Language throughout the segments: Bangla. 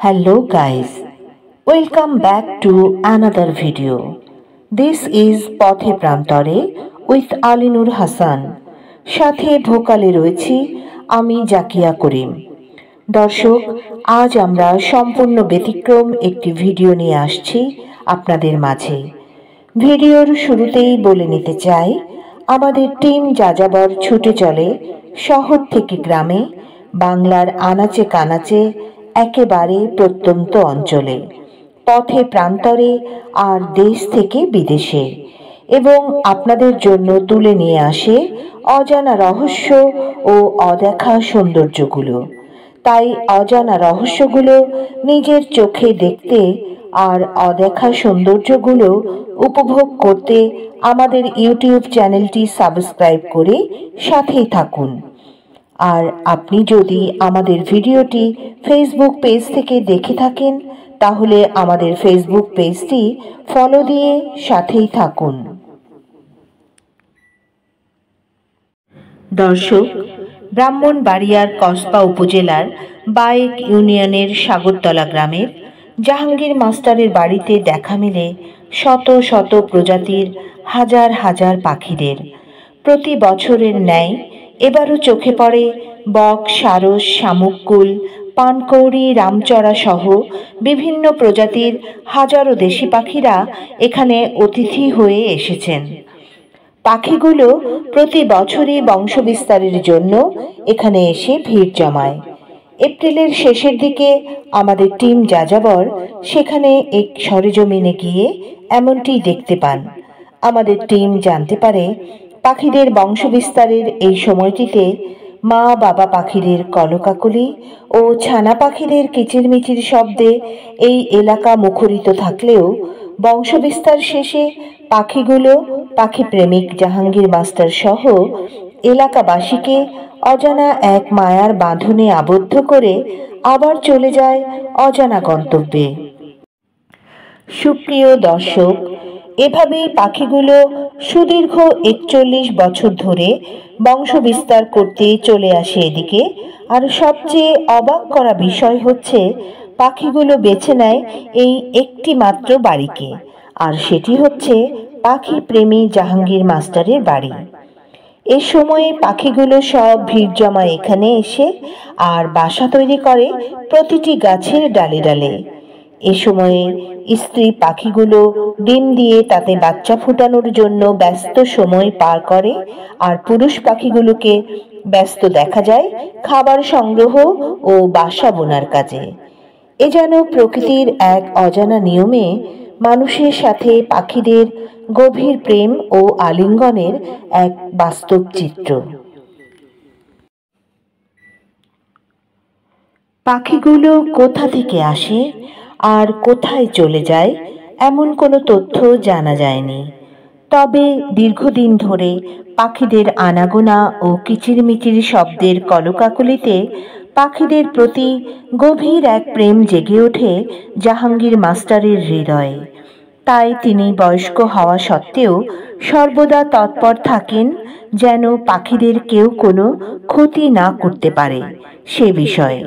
Hello guys, welcome back to another video. This is Pothe Prantore with Alinur Hassan. সাথে ভোকালে রয়েছি আমি জাকিয়া করিম। দর্শক, আজ আমরা সম্পূর্ণ ব্যতিক্রম একটি ভিডিও নিয়ে আসছি আপনাদের মাঝে। ভিডিওর শুরুতেই বলে নিতে চাই, আমাদের টিম যাযাবর ছুটে চলে শহর থেকে গ্রামে, বাংলার আনাচে কানাচে, একেবারে প্রত্যন্ত অঞ্চলে, পথে প্রান্তরে আর দেশ থেকে বিদেশে, এবং আপনাদের জন্য তুলে নিয়ে আসে অজানা রহস্য ও অদেখা সৌন্দর্যগুলো। তাই অজানা রহস্যগুলো নিজের চোখে দেখতে আর অদেখা সৌন্দর্যগুলো উপভোগ করতে আমাদের ইউটিউব চ্যানেলটি সাবস্ক্রাইব করে সাথেই থাকুন। আর আপনি যদি আমাদের ভিডিওটি ফেসবুক পেজ থেকে দেখে থাকেন, তাহলে আমাদের ফেসবুক পেজটি ফলো দিয়ে সাথেই থাকুন। দর্শক, ব্রাহ্মণবাড়িয়ার কসবা উপজেলার বায়েক ইউনিয়নের সাগরতলা গ্রামের জাহাঙ্গীর মাস্টারের বাড়িতে দেখা মিলে শত শত প্রজাতির হাজার হাজার পাখিদের। প্রতি বছরের ন্যায় এবারও চোখে পড়ে বক, সারস, শামুককুল, পানকৌড়ি, রামচড়া সহ বিভিন্ন প্রজাতির হাজারো দেশি পাখিরা এখানে অতিথি হয়ে এসেছেন। পাখিগুলো প্রতি বছরই বংশবিস্তারের জন্য এখানে এসে ভিড় জমায়। এপ্রিলের শেষের দিকে আমাদের টিম যাযাবর সেখানে এক সরেজমিনে গিয়ে এমনটি দেখতে পান। আমাদের টিম জানতে পারে, পাখিদের বংশবিস্তারের এই সময়টিতে মা বাবা পাখিদের কলকাকলি ও ছানা পাখিদের কিচিরমিচির শব্দে এই এলাকা মুখরিত থাকলেও বংশবিস্তার শেষে পাখিগুলো পাখি প্রেমিক জাহাঙ্গীর মাস্টার সহ এলাকাবাসীকে অজানা এক মায়ার বাঁধনে আবদ্ধ করে আবার চলে যায় অজানা গন্তব্যে। সুপ্রিয় দর্শক, এভাবেই পাখিগুলো সুদীর্ঘ ৪১ বছর ধরে বংশবিস্তার করতে চলে আসে এদিকে। আর সবচেয়ে অবাক করা বিষয় হচ্ছে, পাখিগুলো বেছে নেয় এই একটি মাত্র বাড়িকে, আর সেটি হচ্ছে পাখি প্রেমী জাহাঙ্গীর মাস্টারের বাড়ি। এ সময়ে পাখিগুলো সব ভিড় জমায় এখানে এসে আর বাসা তৈরি করে প্রতিটি গাছের ডালে ডালে। এ সময়ে স্ত্রী পাখিগুলো ডিম দিয়ে তাতে বাচ্চা ফোটানোর জন্য ব্যস্ত সময় পার করে, আর পুরুষ পাখিগুলোকে ব্যস্ত দেখা যায় খাবার সংগ্রহ ও বাসা বোনার কাজে। এ যেন প্রকৃতির এক অজানা নিয়মে মানুষের সাথে পাখিদের গভীর প্রেম ও আলিঙ্গনের এক বাস্তব চিত্র। পাখিগুলো কোথা থেকে আসে আর কোথায় চলে যায় এমন কোনো তথ্য জানা যায়নি। তবে দীর্ঘদিন ধরে পাখিদের আনাগোনা ও কিচিরমিচির শব্দের কলকাকলিতে পাখিদের প্রতি গভীর এক প্রেম জেগে ওঠে জাহাঙ্গীর মাস্টারের হৃদয়ে। তাই তিনি বয়স্ক হওয়া সত্ত্বেও সর্বদা তৎপর থাকেন যেন পাখিদের কেউ কোনো ক্ষতি না করতে পারে সে বিষয়ে।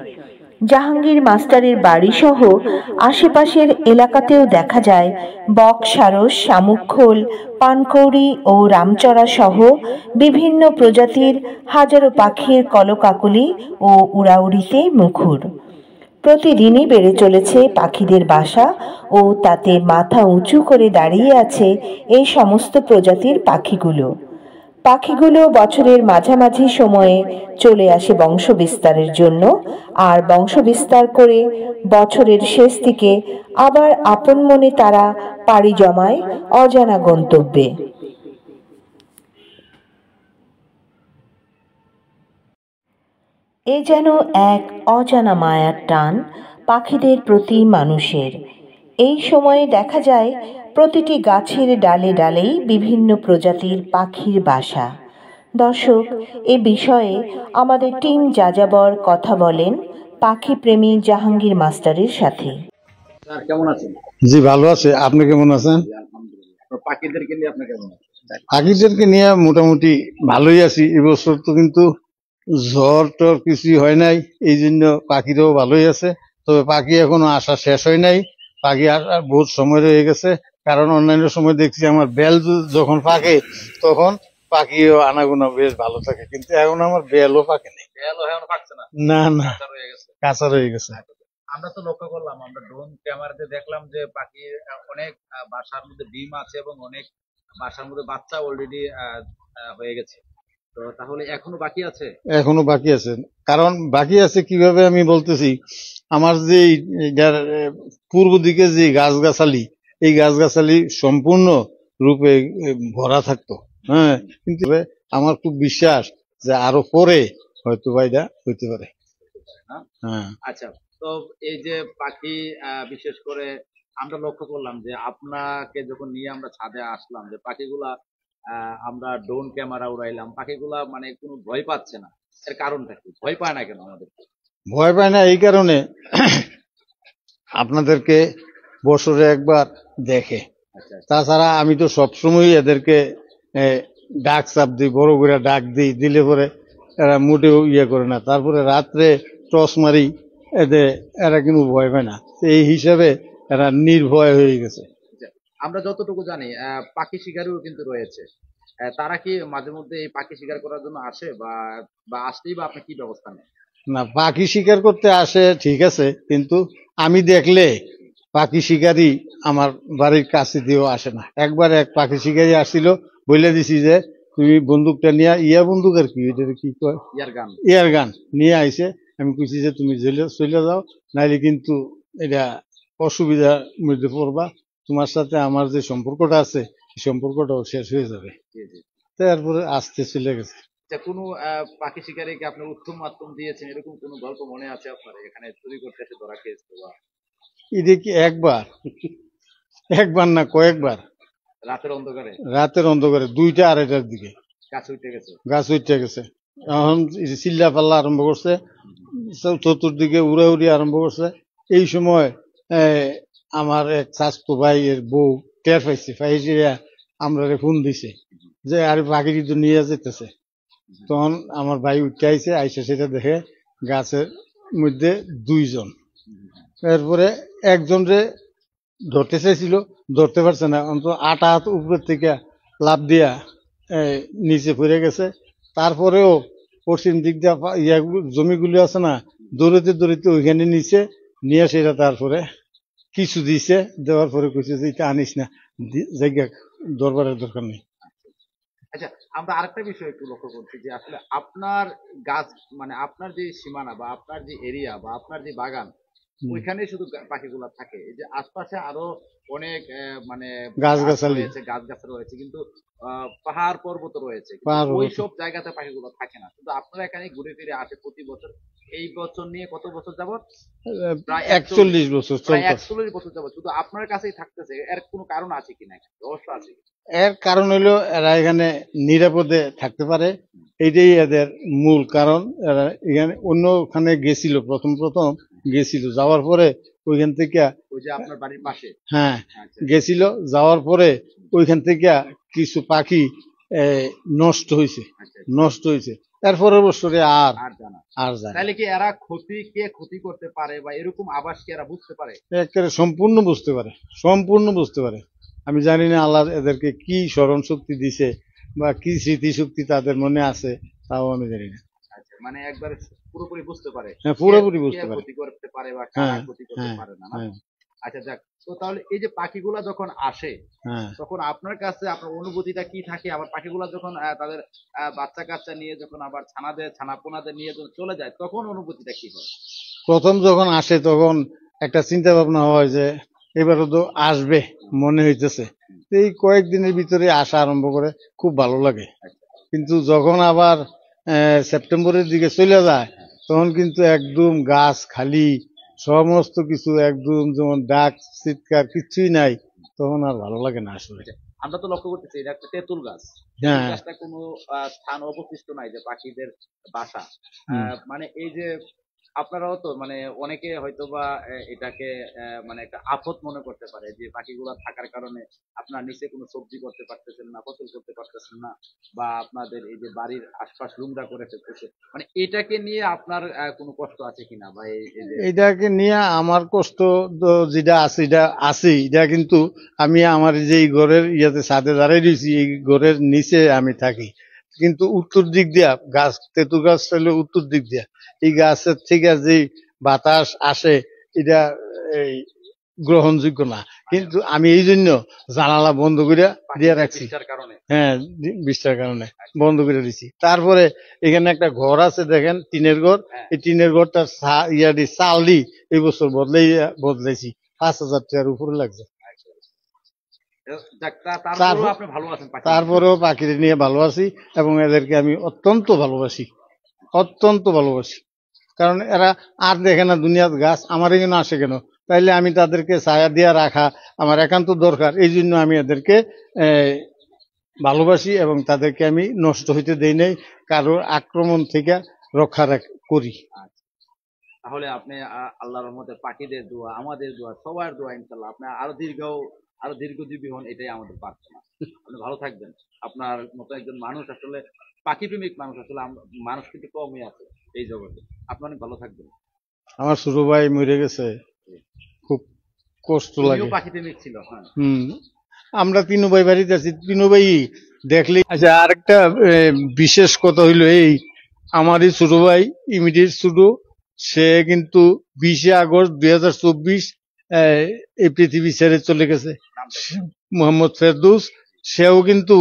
জাহাঙ্গীর মাস্টারের বাড়িসহ আশেপাশের এলাকাতেও দেখা যায় বক, সারস, শামুকখোল, পানকৌড়ি ও রামচড়া সহ বিভিন্ন প্রজাতির হাজারো পাখির কলকাকলি ও উড়াউড়িতে মুখর। প্রতিদিনই বেড়ে চলেছে পাখিদের বাসা ও তাতে মাথা উঁচু করে দাঁড়িয়ে আছে এই সমস্ত প্রজাতির পাখিগুলো। পাখিগুলো বছরের মাঝামাঝি সময়ে চলে আসে বংশবিস্তারের জন্য, আর বংশবিস্তার করে বছরের শেষ দিকে আবার আপন মনে তারা পাড়ি জমায় অজানা গন্তব্যে। এ যেন এক অজানা মায়ার টান পাখিদের প্রতি মানুষের। এই সময়ে দেখা যায় প্রতিটি গাছের ডালে ডালেই বিভিন্ন প্রজাতির পাখির বাসা। দর্শক, এ বিষয়ে আমাদের টিম যাযাবর কথা বলেন পাখি প্রেমী জাহাঙ্গীর মাস্টারের সাথে। স্যার কেমন আছেন? জি ভালো আছে, আপনি কেমন আছেন? পাখিদেরকে নিয়ে আপনি কেমন আছেন? পাখিদেরকে নিয়ে মোটামুটি ভালোই আছি। এবছর তো কিন্তু ঝড় টর কিছুই হয় নাই, এই জন্য পাখিরাও ভালোই আছে। তবে পাখি এখনো আসা শেষ হয় নাই। পাখি আসার বহুত সময় রয়ে গেছে, কারণ অন্যান্য সময় দেখছি আমার বেল যখন পাকে তখন পাখিও আনাগোনা বেশ ভালো থাকে, কিন্তু এখন আমার বেলও পাকে নেই। বেলও এখন পাকছে না, না না, কাঁচা রয়ে গেছে। কাঁচা রয়ে গেছে। আমরা তো লক্ষ্য করলাম, আমরা ড্রোন ক্যামেরাতে দেখলাম যে পাখি অনেক বাসার মধ্যে ডিম আছে এবং অনেক বাসার মধ্যে বাচ্চা অলরেডি হয়ে গেছে। তো তাহলে এখনো বাকি আছে? এখনো বাকি আছে, কারণ বাকি আছে কিভাবে আমি বলতেছি, আমার যে যার পূর্ব দিকে যে গাছগাছালি, এই গাছগাছালি সম্পূর্ণ রূপে ভরা থাকতো। হ্যাঁ, কিন্তু আমার খুব বিশ্বাস যে আরো পরে হয়তো এটা হইতে পারে। হ্যাঁ, আচ্ছা, তো এই যে পাখি বিশেষ করে আমরা লক্ষ্য করলাম যে আপনাকে যখন নিয়ে আমরা ছাদে আসলাম, যে পাখিগুলা আমরা ড্রোন ক্যামেরা উড়াইলাম, পাখিগুলা মানে কোনো ভয় পাচ্ছে না। এর কারণটা কি? ভয় পায় না কেন আমাদের? ভয় পায় না এই কারণে, আপনাদেরকে বছরে একবার দেখে। আচ্ছা, তাছাড়া আমি তো সবসময় এদেরকে ডাক চাপ দিই, বড় করে ডাক দিই, দিলে পরে এরা মোটেও ইয়ে করে না। তারপরে রাত্রে টর্চ মারি, এদের এরা কিন্তু ভয় পায় না। এই হিসাবে এরা নির্ভয় হয়ে গেছে। আচ্ছা। আমরা যতটুকু জানি পাখি শিকারীও কিন্তু রয়েছে। তারা কি মাঝে মধ্যে এই পাখি শিকার করার জন্য আসে, বা বা আসলেই বা আপনি কি ব্যবস্থা নেন? না, পাখি শিকার করতে আসে ঠিক আছে, কিন্তু আমি দেখলে পাখি শিকারি আমার বাড়ির কাছে দিয়েও আসে না। একবার এক পাখি শিকারি আসছিল, বলে দিছি যে তুমি বন্দুকটা নিয়ে, বন্দুক আর কি, এটা কি কয়, এয়ার গান নিয়ে আইছে। আমি কইছি যে তুমি চলে যাও, নাইলে কিন্তু এটা অসুবিধার মধ্যে পড়বা, তোমার সাথে আমার যে সম্পর্কটা আছে সেই সম্পর্কটাও শেষ হয়ে যাবে। তারপরে আসতে চলে গেছে। কোনো পাখি শিকারীকে আপনি উত্তম মাধ্যম দিয়েছেন, এরকম কোনো গল্প মনে আছে আপনার? এখানে চুরি করতে এসে ধরা খেয়েছে বা এটা কি একবার, একবার না কয়েকবার, রাতের অন্ধকারে 2টা 2:30টার দিকে গাছ উঠে গেছে। এখন চিল্লা পাল্লা আরম্ভ করছে, চতুর্দিকে উড়াউড়ি আরম্ভ করছে। এই সময় আমার এক স্বাস্থ্য ভাই এর বউ টের পাইছে, পাইছে আমরা ফোন দিছে যে আরে পাখি তো নিয়ে যেতেছে। তখন আমার ভাই উঠে আইছে, আইসে সেটা দেখে গাছের মধ্যে 2জন। এরপরে একজন রে ধরতে চাইছিল, ধরতে পারছে না, অন্তত 8 হাত উপরের থেকে লাফ দিয়া নিচে পড়ে গেছে। তারপরেও পশ্চিম দিক দিয়ে জমিগুলি আছে না, দৌড়াতে দৌড়াতে ওইখানে নিচে নিয়ে সেটা তারপরে কিছু দিছে, দেওয়ার পরে কইছে যে এটা আনিস না, জায়গা দরবারের দরকার নেই। আচ্ছা, আমরা আরেকটা বিষয় একটু লক্ষ্য করছি যে আসলে আপনার গাছ, মানে আপনার যে সীমানা বা আপনার যে এরিয়া বা আপনার যে বাগান, ওইখানে শুধু পাখিগুলো থাকে। এই যে আশপাশে আরো অনেক মানে গাছগাছালি রয়েছে, কিন্তু পাহাড় পর্বত রয়েছে, ওই সব জায়গাতে পাখিগুলো থাকে না। কিন্তু আপনারা এখানে ঘুরে ফিরে আসে প্রতি বছর। এই বছর নিয়ে কত বছর যাবত? প্রায় 41 বছর, প্রায় 41 বছর যাবত শুধু আপনার কাছেই থাকতেছে। এর কোনো কারণ আছে কিনা, রহস্য আছে? এর কারণ হলো এরা এখানে নিরাপদে থাকতে পারে, এইটাই এদের মূল কারণ। এরা এখানে অন্যখানে গেছিল, প্রথম গেছিল, যাওয়ার পরে ওইখান থেকে, ওই যে আপনার বাড়ির পাশে, হ্যাঁ গেছিল, যাওয়ার পরে ওইখান থেকে কিছু পাখি নষ্ট হয়েছে। এরপরের বছরে আর যায়। তাহলে কি এরা কে ক্ষতি করতে পারে বা এরকম আভাস কি এরা বুঝতে পারে? একেবারে সম্পূর্ণ বুঝতে পারে। আমি জানি না আল্লাহ এদেরকে কি স্মরণ শক্তি দিছে বা কি স্মৃতি শক্তি তাদের মনে আছে, তাও আমি জানি না। আচ্ছা, মানে একবার পুরোপুরি বুঝতে পারে। হ্যাঁ, পুরোপুরি বুঝতে পারে, ক্ষতি করতে পারে বা কারা ক্ষতি করতে পারে না। আচ্ছা, যাক, তো তাহলে এই যে পাখিগুলা যখন আসে, তখন আপনার কাছে আপনার অনুভূতিটা কি থাকে? আবার পাখিগুলা যখন তাদের বাচ্চা কাচ্চা নিয়ে যখন আবার ছানাপোনাদের নিয়ে যখন চলে যায়, তখন অনুভূতিটা কি হয়? প্রথম যখন আসে তখন একটা চিন্তা ভাবনা হয় যে এবারও তো আসবে মনে হইতেছে। এই কয়েকদিনের ভিতরে আসা আরম্ভ করে, খুব ভালো লাগে। কিন্তু যখন আবার সেপ্টেম্বরের দিকে চলে যায়, তখন কিন্তু একদম গাছ খালি, সমস্ত কিছু একদম যেমন ডাক চিৎকার কিচ্ছুই নাই, তখন আর ভালো লাগে না আসলে। আমরা তো লক্ষ্য করতেছি এটা একটা তেঁতুল গাছ, গাছটা কোনো স্থান অবশিষ্ট নাই যে পাখিদের বাসা। মানে এই যে আপনারাও তো মানে অনেকে হয়তো বা এটাকে মানে একটা আফত মনে করতে পারে যে পাখিগুলা থাকার কারণে আপনার নিচে কোনো সবজি করতে পারতেছেন না, ফসল করতে পারতেছেন না, বা আপনাদের এই যে বাড়ির আশপাশ নোংরা করে ফেলতেছে, মানে এটাকে নিয়ে আপনার কোনো কষ্ট আছে কিনা, বা এটাকে নিয়ে আমার কষ্ট যেটা আছে এটা আছে, এটা কিন্তু আমি আমার যে ঘরের ইয়াতে ছাদে দাঁড়িয়ে দিয়েছি, এই ঘরের নিচে আমি থাকি, কিন্তু উত্তর দিক দিয়া গাছ, তেঁতুল গাছ হলো উত্তর দিক দিয়া, এই গাছের থেকে যে বাতাস আসে এটা এই গ্রহণযোগ্য না, কিন্তু আমি এই জন্য জানালা বন্ধ করে দিয়ে রাখছি। হ্যাঁ, বৃষ্টির কারণে বন্ধ করে দিছি। তারপরে এখানে একটা ঘর আছে দেখেন, টিনের ঘর, এই টিনের ঘরটার চাল দি এই বছর বদলাইছি, 5,000 টাকার উপরে লাগছে। তারপরেও পাখি নিয়ে ভালো আছি এবং এদেরকে আমি অত্যন্ত ভালোবাসি, অত্যন্ত ভালোবাসি, কারণ এরা আর দেখে না দুনিয়ার গাছ, আমার এখানে আসে কেন, তাইলে আমি তাদেরকে ছায়া দিয়ে রাখা আমার একান্ত দরকার, এই জন্য আমি এদেরকে ভালোবাসি এবং তাদেরকে আমি নষ্ট হইতে দেই নাই, কারোর আক্রমণ থেকে রক্ষা করি। তাহলে আপনি আল্লাহর রহমতে পাখিদের দোয়া, আমাদের দোয়া, সবার দোয়া, ইনশাল্লাহ আপনি আরো দীর্ঘজীবী হন, এটাই আমাদের প্রার্থনা। আপনি ভালো থাকবেন। আপনার মতো একজন মানুষ আসলে পাখি প্রেমিক মানুষ, আসলে মানুষ কিন্তু কমই আছে এই জগতে। আপনি অনেক ভালো থাকবেন। আমার ছোট ভাই মরে গেছে, খুব কষ্ট লাগে। পাখি প্রেমিক ছিল। হ্যাঁ, আমরা তিনু ভাই বাড়িতে আছি, তিনু ভাই দেখলে। আচ্ছা, আরেকটা বিশেষ কথা হইলো এই, আমারই ছোট ভাই ইমিডিয়েট ছোট, সে কিন্তু 20 আগস্ট 2024 এই পৃথিবী ছেড়ে চলে গেছে, মোহাম্মদ ফেরদৌস। সেও কিন্তু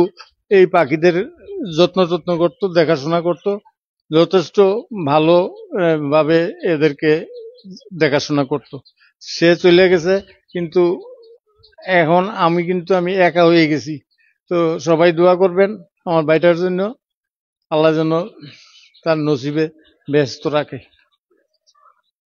এই পাখিদের যত্ন করতো, দেখাশোনা করতো, যথেষ্ট ভালো ভাবে এদেরকে দেখাশোনা করতো। সে চলে গেছে, কিন্তু এখন আমি একা হয়ে গেছি। তো সবাই দোয়া করবেন আমার ভাইটার জন্য, আল্লাহ যেন তার নসিবে ব্যস্ত রাখে।